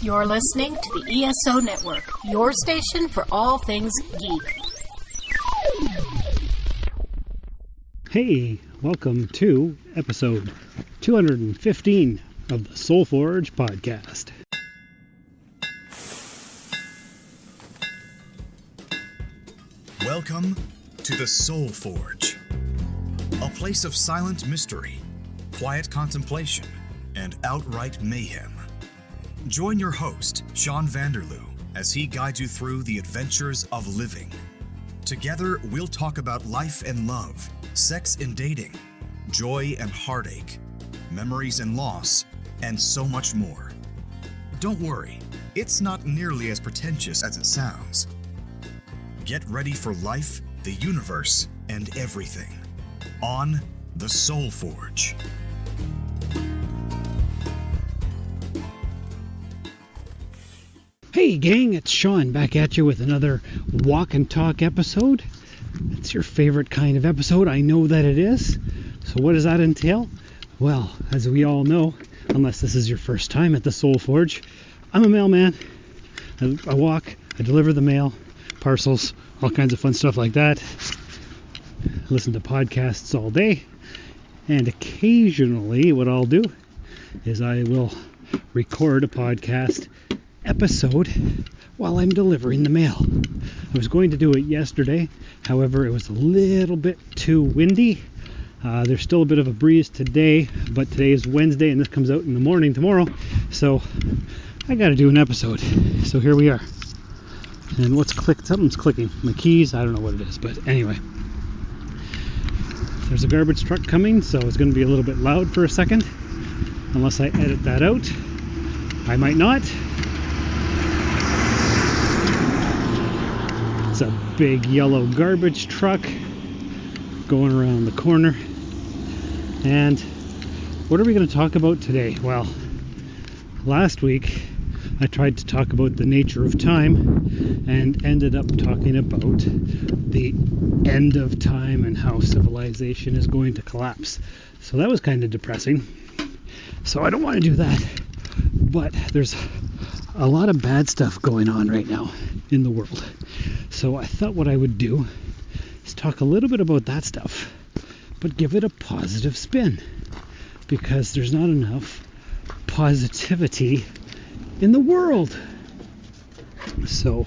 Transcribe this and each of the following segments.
You're listening to the ESO Network, your station for all things geek. Hey, welcome to episode 215 of the Soul Forge podcast. Welcome to the Soul Forge, a place of silent mystery, quiet contemplation, and outright mayhem. Join your host, Sean Vanderloo, as he guides you through the adventures of living. Together, we'll talk about life and love, sex and dating, joy and heartache, memories and loss, and so much more. Don't worry, it's not nearly as pretentious as it sounds. Get ready for life, the universe, and everything on the Soul Forge. Hey gang, it's Sean back at you with another walk and talk episode. It's your favorite kind of episode, I know that it is. So what does that entail? Well, as we all know, unless this is your first time at the Soul Forge, I'm a mailman. I walk, I deliver the mail, parcels, all kinds of fun stuff like that. I listen to podcasts all day, and occasionally what I'll do is I will record a podcast episode while I'm delivering the mail. I was going to do it yesterday, however it was a little bit too windy. There's still a bit of a breeze today, but today is Wednesday and this comes out in the morning tomorrow, so I gotta do an episode. So here we are. And what's clicked? Something's clicking. My keys, I don't know what it is, but anyway. There's a garbage truck coming, so it's going to be a little bit loud for a second, unless I edit that out. I might not. It's a big yellow garbage truck going around the corner. And what are we going to talk about today? Well, last week I tried to talk about the nature of time and ended up talking about the end of time and how civilization is going to collapse. So that was kind of depressing. So I don't want to do that. But there's a lot of bad stuff going on right now in the world. So I thought what I would do is talk a little bit about that stuff, but give it a positive spin, because there's not enough positivity in the world. So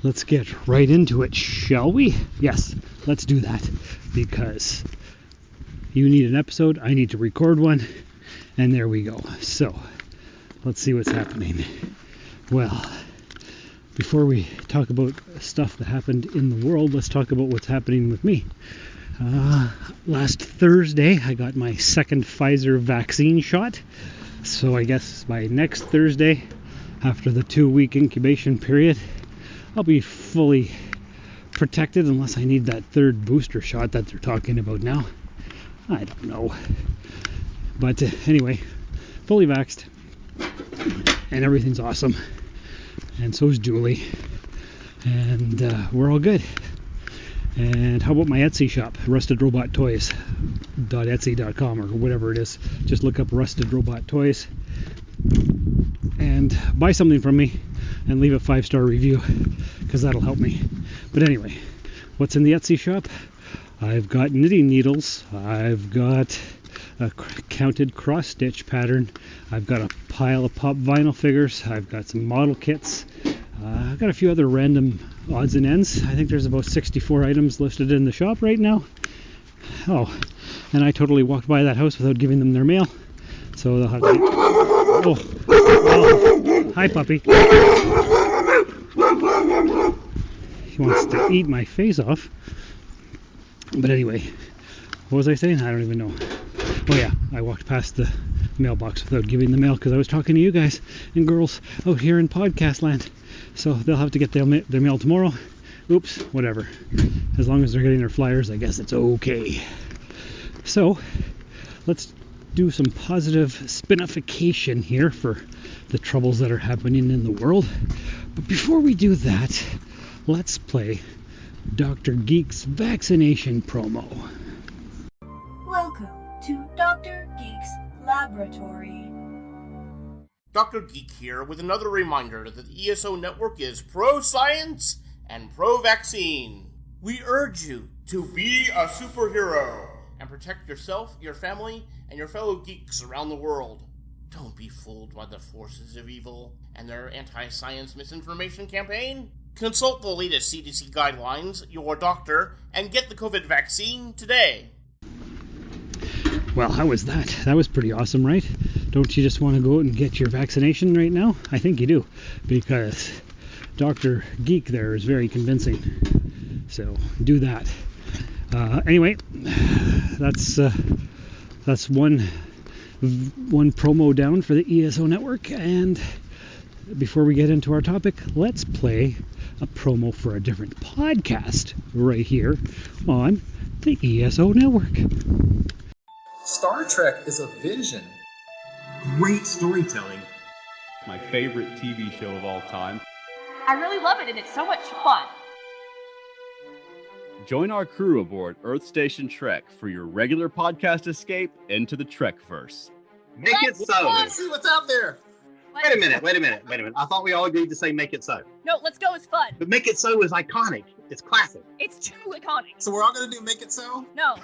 let's get right into it, shall we? Yes, let's do that, because you need an episode, I need to record one, and there we go. So let's see what's happening. Well, before we talk about stuff that happened in the world, let's talk about what's happening with me. Last Thursday, I got my second Pfizer vaccine shot. So I guess by next Thursday, after the 2-week incubation period, I'll be fully protected unless I need that third booster shot that they're talking about now. I don't know. But anyway, fully vaxxed. And everything's awesome. And so is Julie. And we're all good. And how about my Etsy shop, rustedrobottoys.etsy.com or whatever it is. Just look up Rusted Robot Toys and buy something from me and leave a 5-star review, because that'll help me. But anyway, what's in the Etsy shop? I've got knitting needles. I've got a counted cross-stitch pattern. I've got a pile of pop vinyl figures. I've got some model kits. I've got a few other random odds and ends. I think there's about 64 items listed in the shop right now. Oh, and I totally walked by that house without giving them their mail. So they'll have to... Oh, hi puppy. He wants to eat my face off. But anyway, what was I saying? I don't even know. Oh yeah, I walked past the mailbox without giving the mail because I was talking to you guys and girls out here in podcast land. So they'll have to get their mail tomorrow. Oops, whatever. As long as they're getting their flyers, I guess it's okay. So let's do some positive spinification here for the troubles that are happening in the world. But before we do that, let's play Dr. Geek's vaccination promo. Welcome to Dr. Geek's Laboratory. Dr. Geek here with another reminder that the ESO Network is pro-science and pro-vaccine. We urge you to be a superhero and protect yourself, your family, and your fellow geeks around the world. Don't be fooled by the forces of evil and their anti-science misinformation campaign. Consult the latest CDC guidelines, your doctor, and get the COVID vaccine today. Well, how was that? That was pretty awesome, right? Don't you just want to go out and get your vaccination right now? I think you do, because Dr. Geek there is very convincing. So do that. Anyway, that's one promo down for the ESO Network. And before we get into our topic, let's play a promo for a different podcast right here on the ESO Network. Star Trek is a vision. Great storytelling. My favorite TV show of all time. I really love it, and it's so much fun. Join our crew aboard Earth Station Trek for your regular podcast escape into the Trekverse. Make it so. Let's see what's out there. Wait a minute. I thought we all agreed to say make it so. No, let's go is fun. But make it so is iconic. It's classic. It's too iconic. So we're all going to do Make It So? No.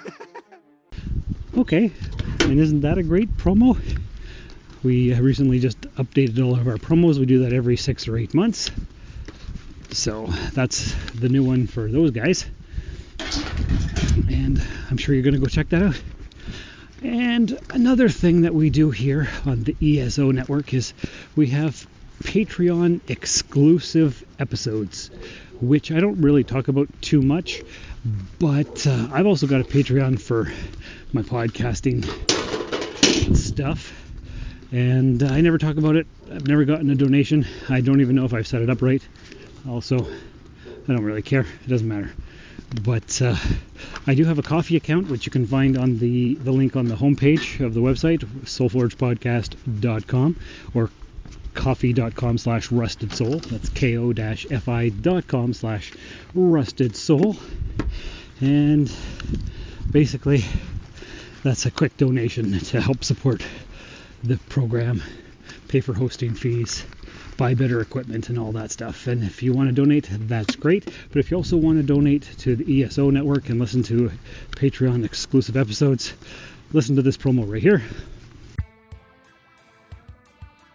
Okay, and isn't that a great promo? We recently just updated all of our promos. We do that every 6 or 8 months. So that's the new one for those guys. And I'm sure you're going to go check that out. And another thing that we do here on the ESO Network is we have Patreon exclusive episodes, which I don't really talk about too much, but I've also got a Patreon for my podcasting stuff, and I never talk about it. I've never gotten a donation. I don't even know if I've set it up right. Also, I don't really care. It doesn't matter. But I do have a coffee account, which you can find on the link on the homepage of the website, soulforgepodcast.com, or coffee.com/rustedsoul. That's ko-fi.com/rustedsoul. And basically, that's a quick donation to help support the program, pay for hosting fees, buy better equipment and all that stuff. And if you want to donate, that's great. But if you also want to donate to the ESO Network and listen to Patreon exclusive episodes, listen to this promo right here.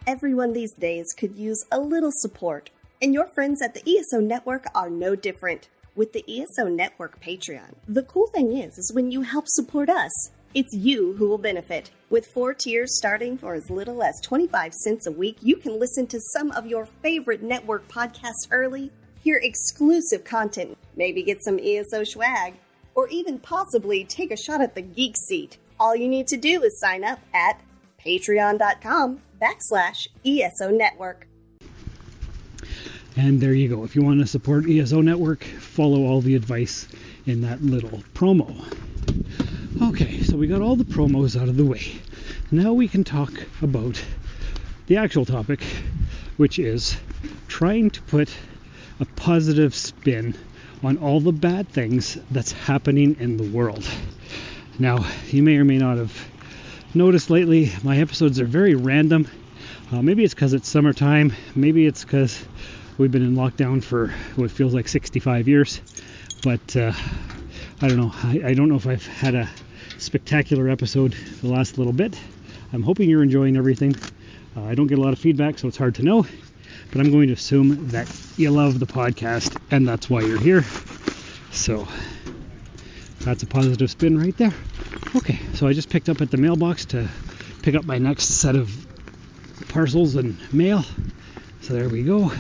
Everyone these days could use a little support, and your friends at the ESO Network are no different. With the ESO Network Patreon, the cool thing is when you help support us, it's you who will benefit. With 4 tiers starting for as little as 25 cents a week, you can listen to some of your favorite network podcasts early, hear exclusive content, maybe get some ESO swag, or even possibly take a shot at the geek seat. All you need to do is sign up at patreon.com/ESO Network. And there you go. If you want to support ESO Network, follow all the advice in that little promo. Okay, so we got all the promos out of the way. Now we can talk about the actual topic, which is trying to put a positive spin on all the bad things that's happening in the world. Now, you may or may not have noticed lately, my episodes are very random. Maybe it's because it's summertime. Maybe it's because we've been in lockdown for what feels like 65 years. But I don't know. I don't know if I've had a spectacular episode the last little bit. I'm hoping you're enjoying everything. I don't get a lot of feedback, so it's hard to know. But I'm going to assume that you love the podcast, and that's why you're here. So that's a positive spin right there. Okay, so I just picked up at the mailbox to pick up my next set of parcels and mail. So there we go.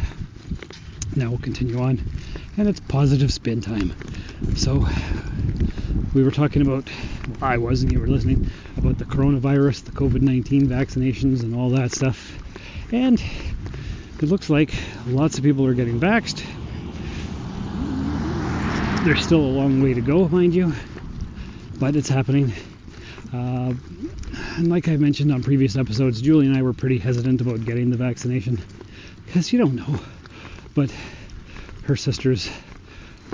Now we'll continue on, and it's positive spin time. So we were talking about, well, I was, and you were listening, about the coronavirus, the COVID-19 vaccinations, and all that stuff. And it looks like lots of people are getting vaxxed. There's still a long way to go, mind you, but it's happening. And like I mentioned on previous episodes, Julie and I were pretty hesitant about getting the vaccination because you don't know. But her sister's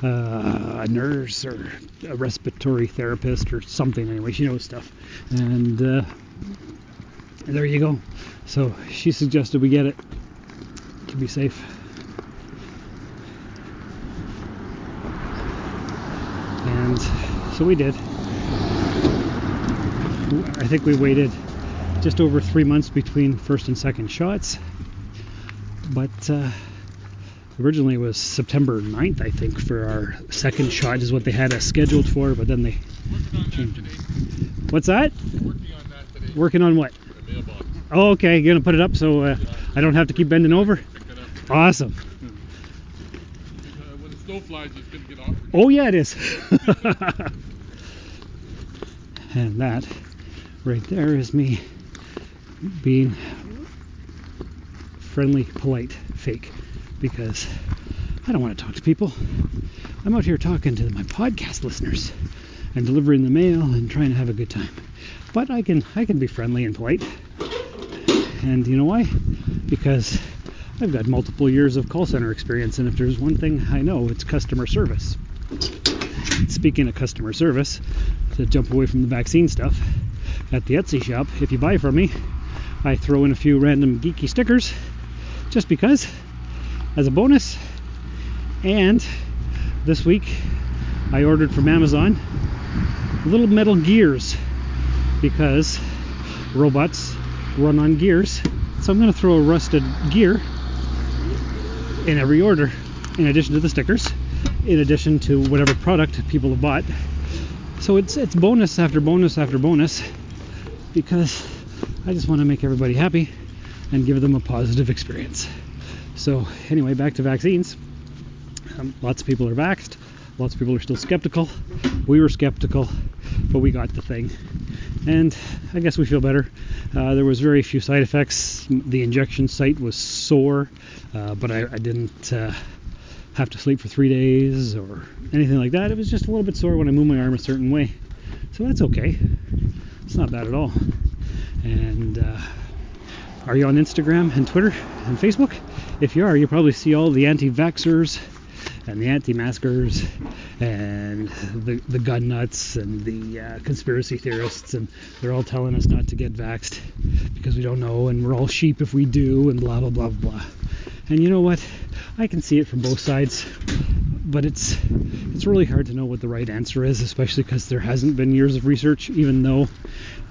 a nurse or a respiratory therapist or something. Anyway, she knows stuff. And there you go. So she suggested we get it to be safe. And so we did. I think we waited just over 3 months between first and second shots. But originally it was September 9th, I think, for our second shot is what they had us scheduled for, but then they changed it. What's that? Working on that today. Working on what? The mailbox. Oh, okay. You're going to put it up so I don't have to keep bending over? Pick it up. Awesome. When the snow flies, it's going to get awkward. Oh, yeah, it is. And that right there is me being friendly, polite, fake, because I don't want to talk to people. I'm out here talking to my podcast listeners and delivering the mail and trying to have a good time. But I can be friendly and polite. And you know why? Because I've got multiple years of call center experience, and if there's one thing I know, it's customer service. Speaking of customer service, to jump away from the vaccine stuff, at the Etsy shop, if you buy from me, I throw in a few random geeky stickers just because, as a bonus. And this week I ordered from Amazon little metal gears, because robots run on gears. So I'm going to throw a rusted gear in every order, in addition to the stickers, in addition to whatever product people have bought. So it's bonus after bonus after bonus, because I just want to make everybody happy and give them a positive experience. So anyway, back to vaccines. Lots of people are vaxxed. Lots of people are still skeptical. We were skeptical, but we got the thing. And I guess we feel better. There was very few side effects. The injection site was sore, but I didn't have to sleep for 3 days or anything like that. It was just a little bit sore when I moved my arm a certain way. So that's okay. It's not bad at all. And are you on Instagram and Twitter and Facebook? If you are, you probably see all the anti-vaxxers and the anti-maskers and the gun nuts and the conspiracy theorists, and they're all telling us not to get vaxxed because we don't know, and we're all sheep if we do, and blah blah blah blah. And you know what? I can see it from both sides, but it's really hard to know what the right answer is, especially because there hasn't been years of research, even though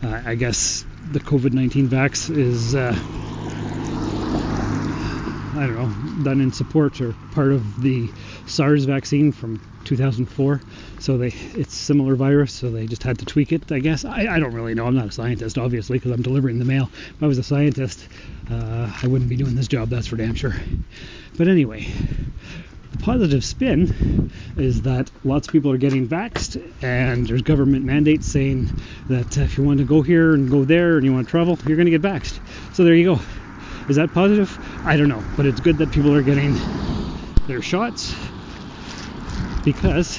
I guess the COVID-19 vax is I don't know, done in support or part of the SARS vaccine from 2004. So it's similar virus, so they just had to tweak it, I guess. I don't really know. I'm not a scientist, obviously, because I'm delivering the mail. If I was a scientist, I wouldn't be doing this job, that's for damn sure. But anyway, the positive spin is that lots of people are getting vaxxed, and there's government mandates saying that if you want to go here and go there and you want to travel, you're going to get vaxxed. So there you go. Is that positive? I don't know, but it's good that people are getting their shots, because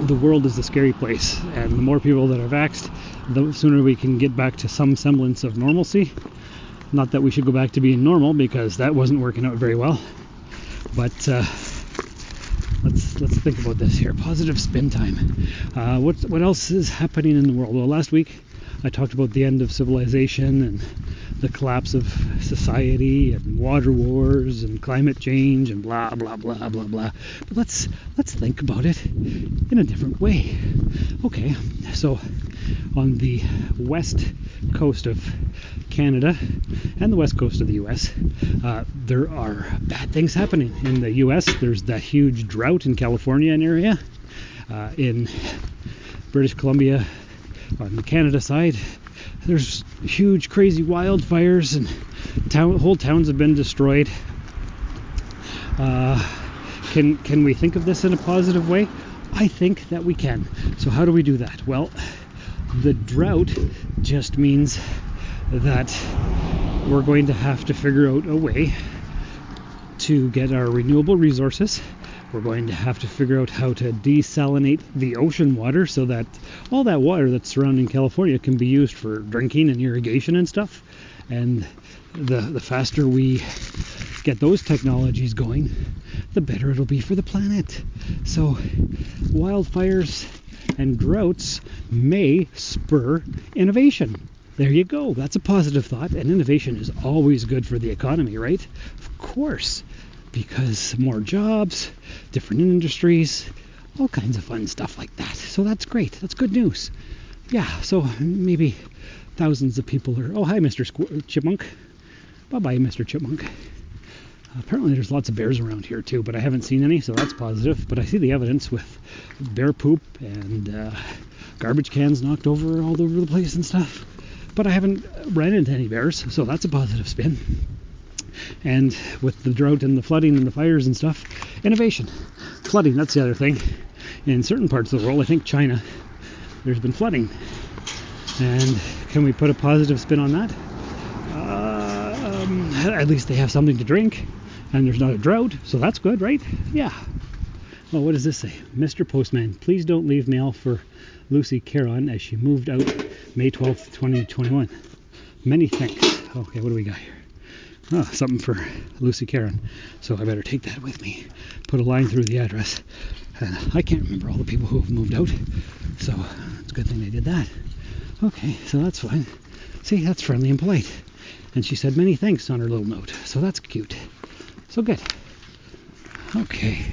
the world is a scary place, and the more people that are vaxxed, the sooner we can get back to some semblance of normalcy. Not that we should go back to being normal, because that wasn't working out very well, but let's think about this here. Positive spin time. What else is happening in the world? Well, last week I talked about the end of civilization and the collapse of society and water wars and climate change and blah blah blah blah blah. But let's think about it in a different way. Okay, so on the west coast of Canada and the west coast of the US, there are bad things happening. In the US, there's that huge drought in California and area. In British Columbia, on the Canada side, there's huge crazy wildfires, and whole towns have been destroyed. Can we think of this in a positive way? I think that we can. So how do we do that? Well, the drought just means that we're going to have to figure out a way to get our renewable resources. We're going to have to figure out how to desalinate the ocean water so that all that water that's surrounding California can be used for drinking and irrigation and stuff. And the faster we get those technologies going, the better it'll be for the planet. So wildfires and droughts may spur innovation. There you go. That's a positive thought. And innovation is always good for the economy, right? Of course. Because more jobs, different industries, all kinds of fun stuff like that. So that's great. That's good news. Yeah, so maybe thousands of people are... Oh, hi, Mr. Chipmunk. Bye-bye, Mr. Chipmunk. Apparently there's lots of bears around here too, but I haven't seen any, so that's positive. But I see the evidence with bear poop and garbage cans knocked over all over the place and stuff. But I haven't ran into any bears, so that's a positive spin. And with the drought and the flooding and the fires and stuff, innovation. Flooding, that's the other thing. In certain parts of the world, I think China, there's been flooding. And can we put a positive spin on that? At least they have something to drink, and there's not a drought, so that's good, right? Yeah. Well, what does this say? Mr. Postman, please don't leave mail for Lucy Caron as she moved out May 12th, 2021. Many thanks. Okay, what do we got here? Oh, something for Lucy Caron. So I better take that with me. Put a line through the address. And I can't remember all the people who have moved out, so it's a good thing they did that. Okay, so that's fine. See, that's friendly and polite. And she said many thanks on her little note, so that's cute. So good. Okay.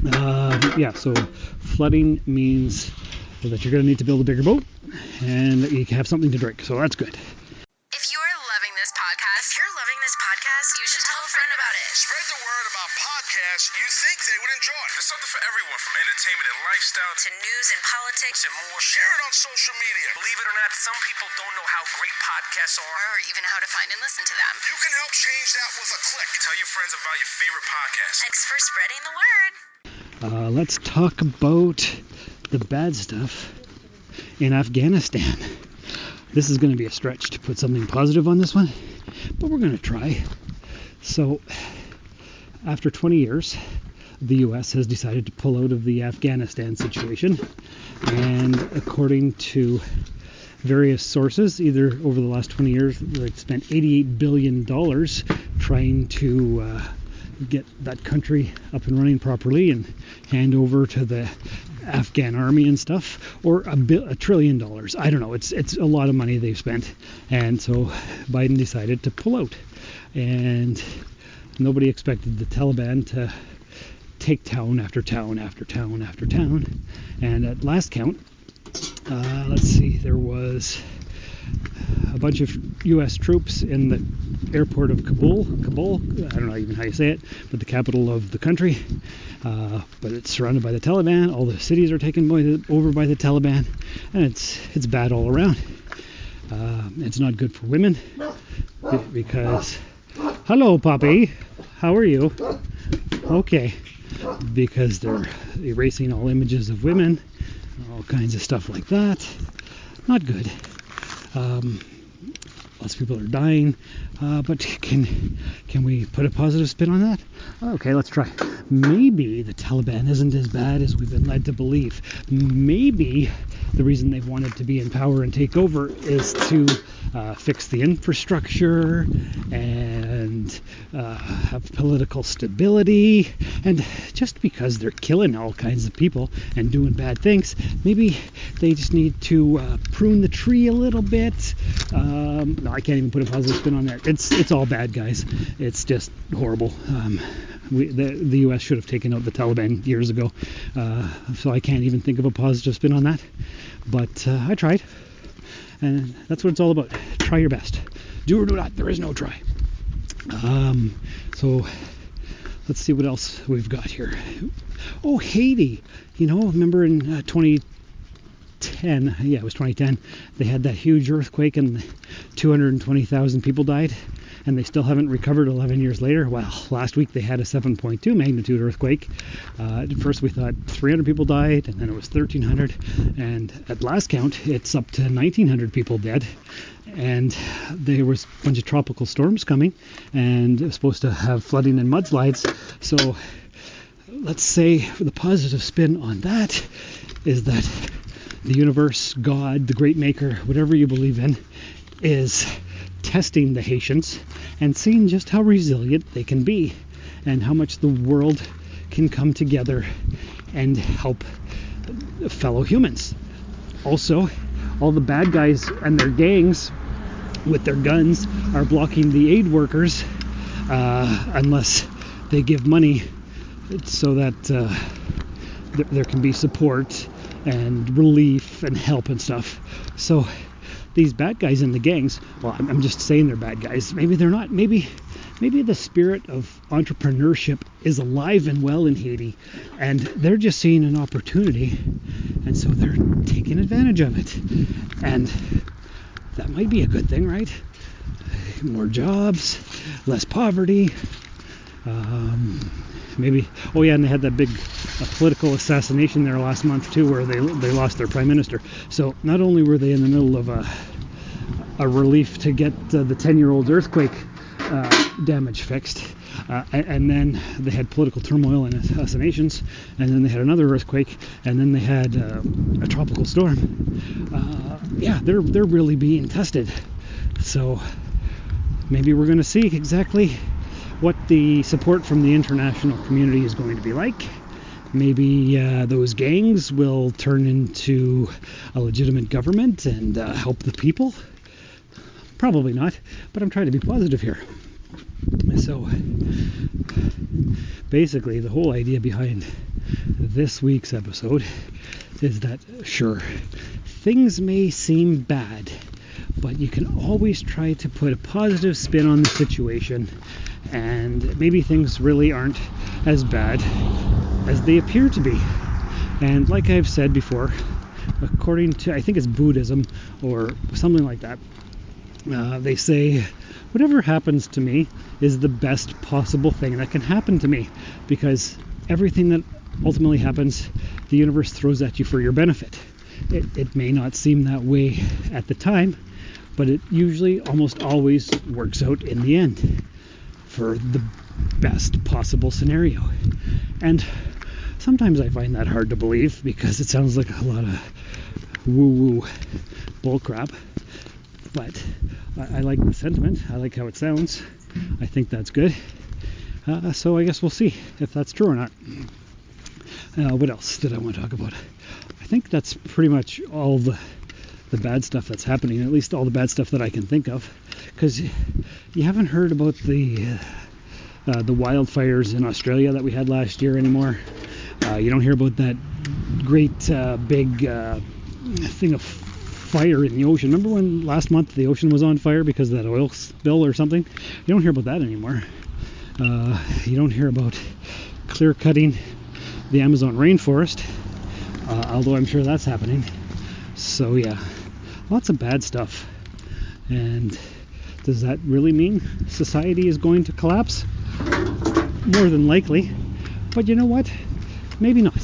Yeah, so flooding means that you're going to need to build a bigger boat and that you can have something to drink, so that's good. If you're loving this podcast, you should tell a friend about it. Spread the word about podcasts you think they would enjoy. There's something for everyone, from entertainment and lifestyle to news and politics and more. Share it on social media. Believe it or not, some people don't know how great podcasts are, or even how to find and listen to them. You can help change that with a click. Tell your friends about your favorite podcast. Thanks for spreading the word. Let's talk about the bad stuff in Afghanistan. This is going to be a stretch to put something positive on this one, but we're going to try. So, after 20 years, the U.S. has decided to pull out of the Afghanistan situation, and according to various sources, either over the last 20 years, they've spent $88 billion trying to get that country up and running properly and hand over to the Afghan army and stuff, or $1 trillion. I don't know. It's a lot of money they've spent, and so Biden decided to pull out. And nobody expected the Taliban to take town after town after town after town. And at last count, let's see, there was a bunch of U.S. troops in the airport of Kabul, I don't know even how you say it, but the capital of the country. But it's surrounded by the Taliban. All the cities are taken over by the Taliban, and it's bad all around. It's not good for women because, hello, puppy, how are you? Okay, because they're erasing all images of women, all kinds of stuff like that. Not good. Lots of people are dying, but can we put a positive spin on that? Okay, let's try. Maybe the Taliban isn't as bad as we've been led to believe. Maybe the reason they've wanted to be in power and take over is to fix the infrastructure and have political stability. And just because they're killing all kinds of people and doing bad things, maybe they just need to prune the tree a little bit. No, I can't even put a positive spin on that. It's all bad, guys. It's just horrible. The U.S. should have taken out the Taliban years ago, so I can't even think of a positive spin on that. But I tried, and that's what it's all about. Try your best. Do or do not. There is no try. So let's see what else we've got here. Oh, Haiti. Remember in 2010, yeah, it was 2010, they had that huge earthquake and 220,000 people died, and they still haven't recovered 11 years later. Well, last week they had a 7.2 magnitude earthquake. At first we thought 300 people died, and then it was 1,300, and at last count it's up to 1,900 people dead. And there was a bunch of tropical storms coming, and it was supposed to have flooding and mudslides. So let's say the positive spin on that is that the universe, God, the great maker, whatever you believe in, is testing the Haitians and seeing just how resilient they can be and how much the world can come together and help fellow humans. Also, all the bad guys and their gangs with their guns are blocking the aid workers unless they give money so that there can be support and relief and help and stuff. So these bad guys in the gangs, well, I'm just saying they're bad guys. Maybe they're not. Maybe the spirit of entrepreneurship is alive and well in Haiti, and they're just seeing an opportunity, and so they're taking advantage of it. And that might be a good thing, right? More jobs, less poverty. Maybe. Oh yeah, and they had that big political assassination there last month too, where they lost their prime minister. So not only were they in the middle of a relief to get the 10-year-old earthquake damage fixed, and then they had political turmoil and assassinations, and then they had another earthquake, and then they had a tropical storm. Yeah, they're really being tested. So maybe we're going to see exactly what the support from the international community is going to be like. Maybe those gangs will turn into a legitimate government and help the people. Probably not, but I'm trying to be positive here. So basically the whole idea behind this week's episode is that, sure, things may seem bad, but you can always try to put a positive spin on the situation, and maybe things really aren't as bad as they appear to be. And like I've said before, according to, I think it's Buddhism or something like that, they say whatever happens to me is the best possible thing that can happen to me, because everything that ultimately happens, the universe throws at you for your benefit. It may not seem that way at the time, but it usually almost always works out in the end for the best possible scenario. And sometimes I find that hard to believe, because it sounds like a lot of woo-woo bullcrap. But I like the sentiment. I like how it sounds. I think that's good. So I guess we'll see if that's true or not. What else did I want to talk about? I think that's pretty much all the bad stuff that's happening, at least all the bad stuff that I can think of. Because you haven't heard about the wildfires in Australia that we had last year anymore. You don't hear about that great big thing of fire in the ocean. Remember when last month the ocean was on fire because of that oil spill or something? You don't hear about that anymore. You don't hear about clear cutting the Amazon rainforest, although I'm sure that's happening. So yeah, lots of bad stuff. And does that really mean society is going to collapse? More than likely. But you know what? Maybe not.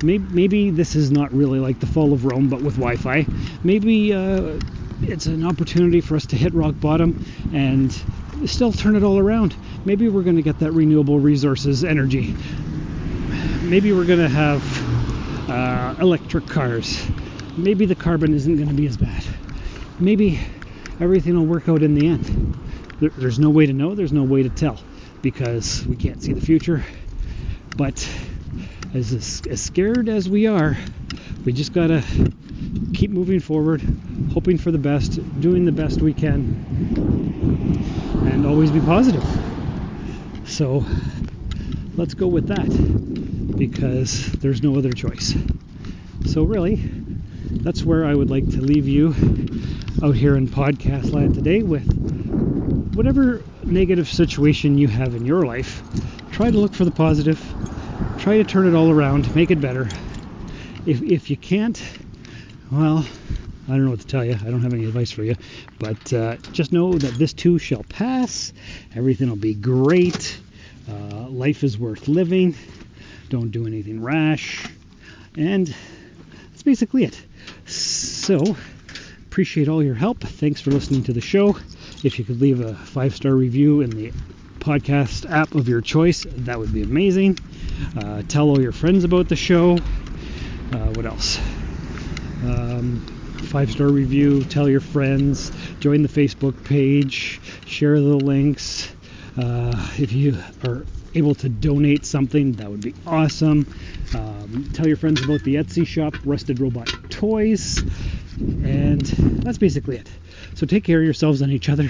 Maybe this is not really like the fall of Rome, but with Wi-Fi. Maybe it's an opportunity for us to hit rock bottom and still turn it all around. Maybe we're going to get that renewable resources energy. Maybe we're going to have electric cars. Maybe the carbon isn't going to be as bad. Maybe everything will work out in the end. There's no way to know. There's no way to tell, because we can't see the future. But as scared as we are, we just gotta keep moving forward, hoping for the best, doing the best we can, and always be positive. So let's go with that, because there's no other choice. So really, that's where I would like to leave you out here in podcast land today, with whatever negative situation you have in your life. Try to look for the positive. Try to turn it all around, make it better. If you can't, well, I don't know what to tell you. I don't have any advice for you. But just know that this too shall pass. Everything will be great. Life is worth living. Don't do anything rash. And that's basically it. So, appreciate all your help. Thanks for listening to the show. If you could leave a 5-star review in the podcast app of your choice, that would be amazing. Tell all your friends about the show. What else? 5-star review, tell your friends, join the Facebook page, share the links. If you are able to donate something, that would be awesome. Tell your friends about the Etsy shop, Rusted Robot Toys. And that's basically it. So take care of yourselves and each other.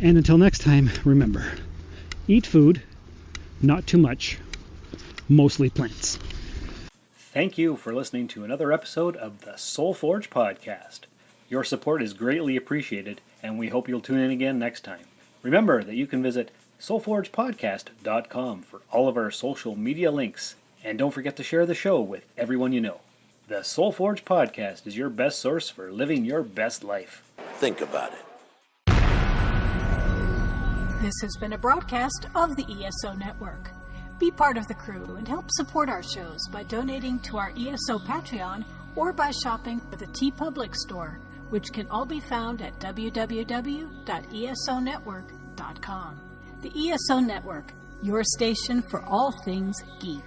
And until next time, remember, eat food, not too much, mostly plants. Thank you for listening to another episode of the Soul Forge podcast. Your support is greatly appreciated, and we hope you'll tune in again next time. Remember that you can visit soulforgepodcast.com for all of our social media links, and don't forget to share the show with everyone you know. The Soul Forge podcast is your best source for living your best life. Think about it. This has been a broadcast of the ESO Network. Be part of the crew and help support our shows by donating to our ESO Patreon or by shopping at the TeePublic store, which can all be found at www.esonetwork.com. The ESO Network, your station for all things geek.